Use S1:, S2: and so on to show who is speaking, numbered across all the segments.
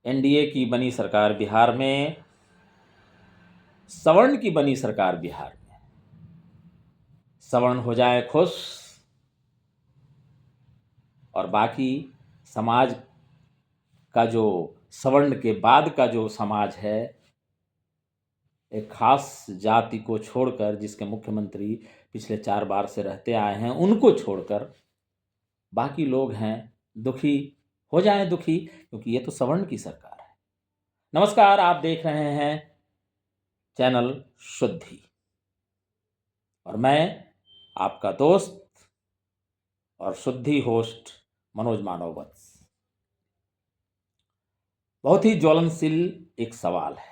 S1: NDA की बनी सरकार बिहार में, सवर्ण की बनी सरकार बिहार में। सवर्ण हो जाए खुश और बाकी समाज का जो सवर्ण के बाद का जो समाज है, एक खास जाति को छोड़कर, जिसके मुख्यमंत्री पिछले 4 बार से रहते आए हैं, उनको छोड़कर बाकी लोग हैं दुखी, हो जाएं दुखी, क्योंकि ये तो सवर्ण की सरकार है। नमस्कार, आप देख रहे हैं चैनल शुद्धि और मैं आपका दोस्त और शुद्धि होस्ट मनोज मानववत्स। बहुत ही ज्वलनशील एक सवाल है।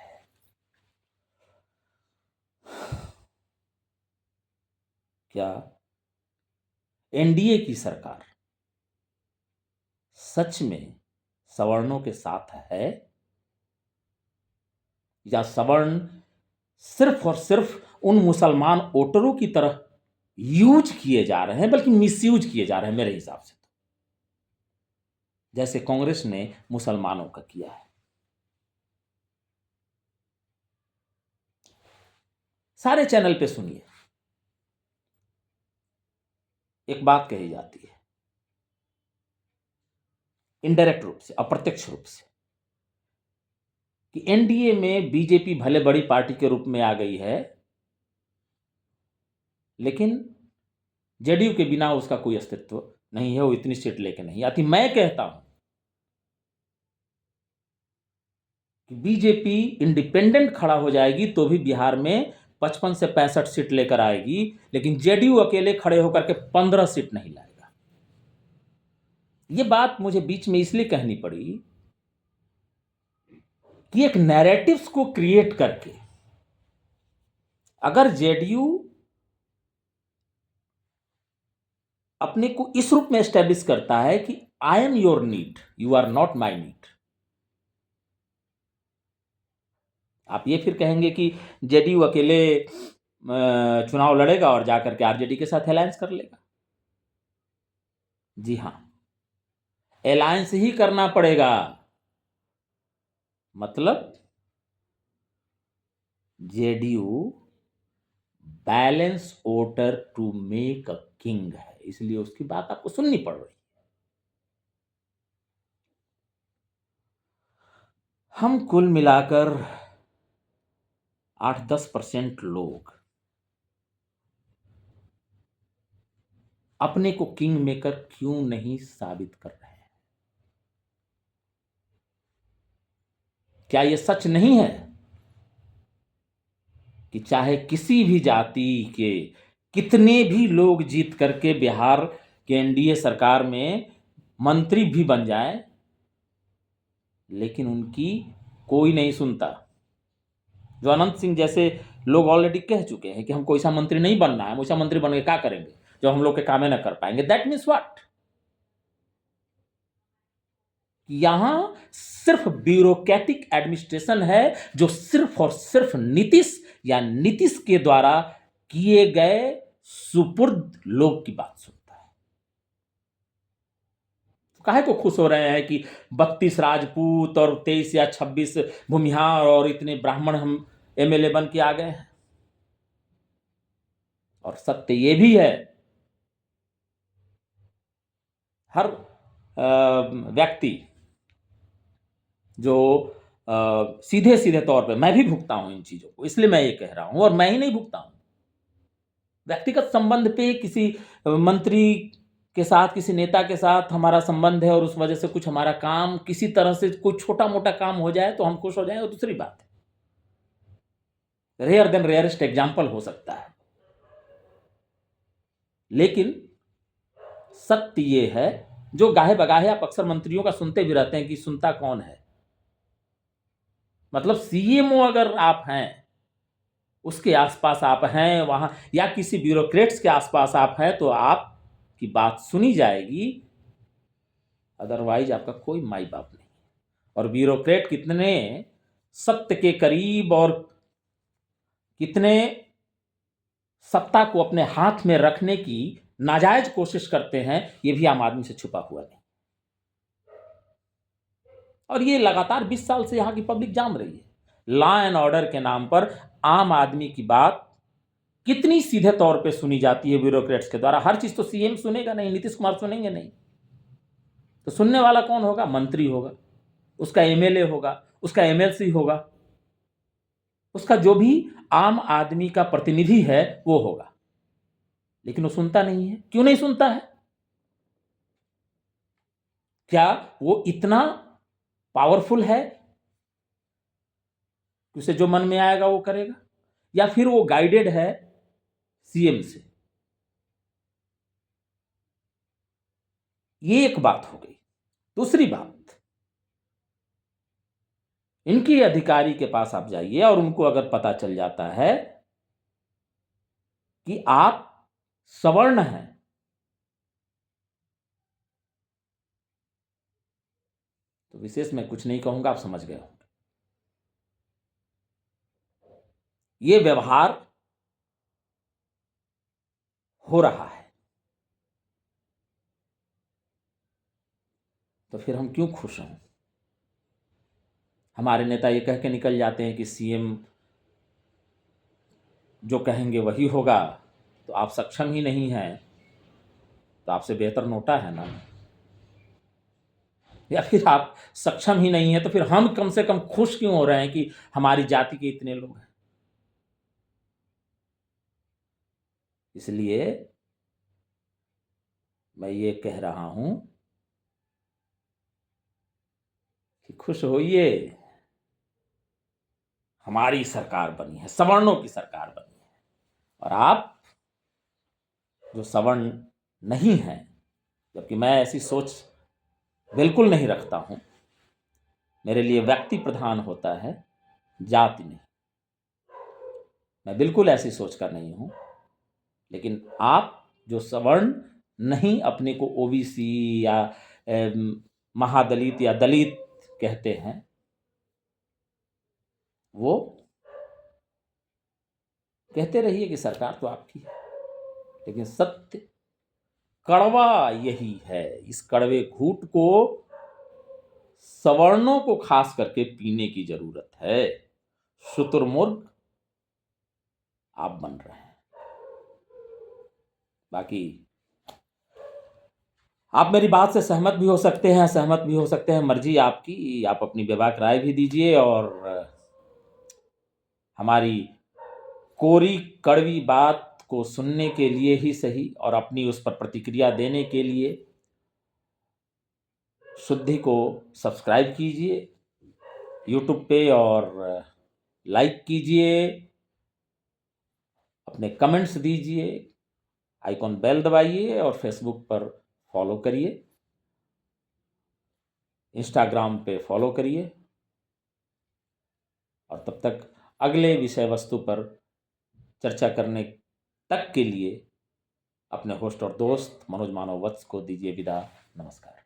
S1: क्या एनडीए की सरकार सच में सवर्णों के साथ है, या सवर्ण सिर्फ और सिर्फ उन मुसलमान वोटरों की तरह यूज किए जा रहे हैं, बल्कि मिसयूज किए जा रहे हैं मेरे हिसाब से, तो जैसे कांग्रेस ने मुसलमानों का किया है। सारे चैनल पे सुनिए, एक बात कही जाती है इनडायरेक्ट रूप से, अप्रत्यक्ष रूप से, कि एनडीए में बीजेपी भले बड़ी पार्टी के रूप में आ गई है, लेकिन जेडीयू के बिना उसका कोई अस्तित्व नहीं है, वो इतनी सीट लेके नहीं आती। मैं कहता हूं कि बीजेपी इंडिपेंडेंट खड़ा हो जाएगी तो भी बिहार में 55 से 65 सीट लेकर आएगी, लेकिन जेडीयू अकेले खड़े होकर के 15 सीट नहीं लाएगा। ये बात मुझे बीच में इसलिए कहनी पड़ी कि एक नैरेटिव्स को क्रिएट करके, अगर जेडीयू अपने को इस रूप में एस्टेब्लिश करता है कि I am your need, you are not my need, आप ये फिर कहेंगे कि जेडीयू अकेले चुनाव लड़ेगा और जाकर के आरजेडी के साथ अलायंस कर लेगा। जी हां, अलायंस ही करना पड़ेगा। मतलब JDU balance voter to make a king है, इसलिए उसकी बात आपको सुननी पड़ रही है। हम कुल मिलाकर 8-10% लोग अपने को किंग मेकर क्यों नहीं साबित कर रहे हैं? क्या यह सच नहीं है कि चाहे किसी भी जाति के कितने भी लोग जीत करके बिहार के एनडीए सरकार में मंत्री भी बन जाएं, लेकिन उनकी कोई नहीं सुनता? जो अनंत सिंह जैसे लोग ऑलरेडी कह चुके हैं कि हमको ऐसा मंत्री नहीं बनना है, हम ऐसा मंत्री बन के क्या करेंगे जो हम लोग के कामें ना कर पाएंगे। That means what? यहां सिर्फ ब्यूरोक्रेटिक एडमिनिस्ट्रेशन है, जो सिर्फ और सिर्फ नीतीश या नीतीश के द्वारा किए गए सुपुर्द लोग की बात सुनता है। काहे को खुश हो रहे हैं कि 32 राजपूत और 23 या 26 भूमिहार और इतने ब्राह्मण हम एमएलए बन के आ गए हैं? और सत्य ये भी है, हर व्यक्ति जो सीधे सीधे तौर पे, मैं भी भुगता हूं इन चीजों को, इसलिए मैं ये कह रहा हूं, और मैं ही नहीं भुगता हूं, व्यक्तिगत संबंध पे किसी मंत्री के साथ, किसी नेता के साथ हमारा संबंध है और उस वजह से कुछ हमारा काम किसी तरह से कोई छोटा मोटा काम हो जाए तो हम खुश हो जाए, वो दूसरी बात है, रेयर देन रेयरेस्ट एग्जाम्पल हो सकता है। लेकिन सत्य ये है, जो गाहे बगाहे आप अक्सर मंत्रियों का सुनते भी रहते हैं कि सुनता कौन है, मतलब सीएमओ अगर आप हैं, उसके आसपास आप हैं वहां, या किसी ब्यूरोक्रेट्स के आसपास आप हैं, तो आपकी बात सुनी जाएगी, अदरवाइज आपका कोई माई बाप नहीं। और ब्यूरोक्रेट कितने सत्य के करीब और कितने सत्ता को अपने हाथ में रखने की नाजायज कोशिश करते हैं, यह भी आम आदमी से छुपा हुआ नहीं। और ये लगातार 20 साल से यहाँ की पब्लिक जान रही है। लॉ एंड ऑर्डर के नाम पर आम आदमी की बात कितनी सीधे तौर पे सुनी जाती है ब्यूरोक्रेट्स के द्वारा। हर चीज तो सीएम सुनेगा नहीं, नीतीश कुमार सुनेंगे नहीं, तो सुनने वाला कौन होगा? मंत्री होगा, उसका एमएलए होगा, उसका एमएलसी होगा, उसका जो भी आम आदमी का प्रतिनिधि है वो होगा। लेकिन वो सुनता नहीं है। क्यों नहीं सुनता है? क्या वो इतना पावरफुल है कि उसे जो मन में आएगा वो करेगा, या फिर वो गाइडेड है सीएम से? ये एक बात हो गई। दूसरी बात, इनकी अधिकारी के पास आप जाइए और उनको अगर पता चल जाता है कि आप सवर्ण हैं, तो विशेष मैं कुछ नहीं कहूंगा, आप समझ गए होंगे। ये व्यवहार हो रहा है, तो फिर हम क्यों खुश हैं? हमारे नेता ये कह के निकल जाते हैं कि सीएम जो कहेंगे वही होगा, तो आप सक्षम ही नहीं हैं, तो आपसे बेहतर नोटा है ना। या फिर आप सक्षम ही नहीं है तो फिर हम कम से कम खुश क्यों हो रहे हैं कि हमारी जाति के इतने लोग हैं? इसलिए मैं ये कह रहा हूं कि खुश होइए, हमारी सरकार बनी है, सवर्णों की सरकार बनी है। और आप जो सवर्ण नहीं हैं, जबकि मैं ऐसी सोच बिल्कुल नहीं रखता हूं, मेरे लिए व्यक्ति प्रधान होता है, जाति नहीं। मैं बिल्कुल ऐसी सोच कर नहीं हूं। लेकिन आप जो सवर्ण नहीं अपने को ओबीसी या महादलित या दलित कहते हैं, वो कहते रहिए कि सरकार तो आपकी है। लेकिन सत्य कड़वा यही है। इस कड़वे घूंट को सवर्णों को खास करके पीने की जरूरत है। शुतुरमुर्ग आप बन रहे हैं। बाकी आप मेरी बात से सहमत भी हो सकते हैं, असहमत भी हो सकते हैं, मर्जी आपकी। आप अपनी बेबाक राय भी दीजिए और हमारी कोरी कड़वी बात को सुनने के लिए ही सही और अपनी उस पर प्रतिक्रिया देने के लिए शुद्धि को सब्सक्राइब कीजिए यूट्यूब पे और लाइक कीजिए, अपने कमेंट्स दीजिए, आइकॉन बेल दबाइए और फेसबुक पर फॉलो करिए, इंस्टाग्राम पे फॉलो करिए। और तब तक अगले विषय वस्तु पर चर्चा करने तक के लिए अपने होस्ट और दोस्त मनोज मानव वत्स को दीजिए विदा। नमस्कार।